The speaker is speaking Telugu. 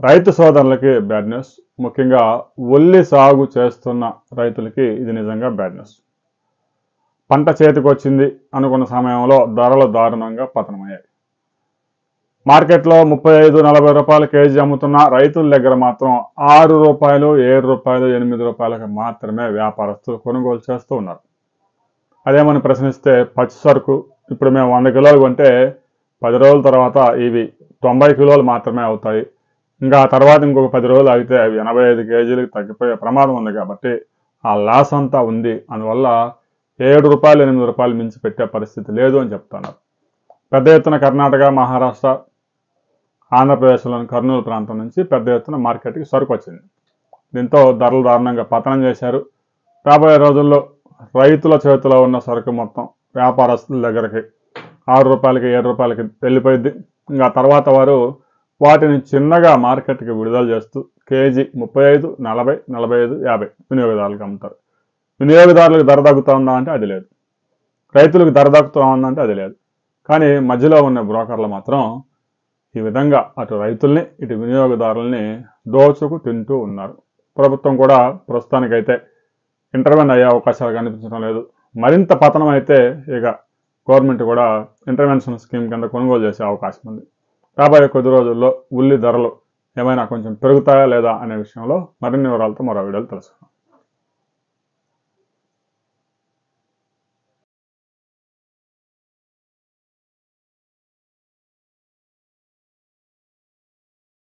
రైతు సోదరులకి బ్యాడ్ న్యూస్. ముఖ్యంగా ఉల్లి సాగు చేస్తున్న రైతులకి ఇది నిజంగా బ్యాడ్ న్యూస్. పంట చేతికి వచ్చింది అనుకున్న సమయంలో ధరలు దారుణంగా పతనమయ్యాయి. మార్కెట్లో 35-40 రూపాయల కేజీ అమ్ముతున్న రైతుల దగ్గర మాత్రం 6 రూపాయలు, 7 రూపాయలు, 8 రూపాయలకు మాత్రమే వ్యాపారస్తులు కొనుగోలు చేస్తూ ఉన్నారు. అదేమని ప్రశ్నిస్తే పచ్చి సరుకు ఇప్పుడు మేము 100 కిలోలు కొంటే 10 రోజుల తర్వాత ఇవి 90 కిలోలు మాత్రమే అవుతాయి. ఇంకా తర్వాత ఇంకొక 10 రోజులు ఆగితే అవి 85 కేజీలకు తగ్గిపోయే ప్రమాదం ఉంది కాబట్టి ఆ లాస్ అంతా ఉంది. అందువల్ల 7 రూపాయలు, 8 రూపాయలు మించి పెట్టే పరిస్థితి లేదు అని చెప్తున్నారు. పెద్ద ఎత్తున కర్ణాటక, మహారాష్ట్ర, ఆంధ్రప్రదేశ్లోని కర్నూలు ప్రాంతం నుంచి పెద్ద ఎత్తున మార్కెట్కి సరుకు వచ్చింది. దీంతో ధరలు దారుణంగా పతనం చేశారు. రాబోయే రోజుల్లో రైతుల చేతిలో ఉన్న సరుకు మొత్తం వ్యాపారస్తుల దగ్గరికి 6 రూపాయలకి, 7 రూపాయలకి వెళ్ళిపోయింది. ఇంకా తర్వాత వారు వాటిని చిన్నగా మార్కెట్కి విడుదల చేస్తూ కేజీ 35, 40, 45, 50 వినియోగదారులకు అమ్ముతారు. వినియోగదారులకు ధర తగ్గుతూ ఉందా అంటే అది లేదు. రైతులకు ధర తగ్గుతూ ఉందంటే అది లేదు. కానీ మధ్యలో ఉన్న బ్రోకర్లు మాత్రం ఈ విధంగా అటు రైతుల్ని, ఇటు వినియోగదారుల్ని దోచుకు తింటూ ఉన్నారు. ప్రభుత్వం కూడా ప్రస్తుతానికైతే ఇంటర్వెన్ అయ్యే అవకాశాలు కనిపించడం లేదు. మరింత పతనం అయితే ఇక గవర్నమెంట్ కూడా ఇంటర్వెన్షన్ స్కీమ్ కింద కొనుగోలు చేసే అవకాశం ఉంది. రాబోయే కొద్ది రోజుల్లో ఉల్లి ధరలు ఏమైనా కొంచెం పెరుగుతాయా లేదా అనే విషయంలో మరిన్ని వివరాలతో మరో వీడియోలు తెలుసుకుందాం.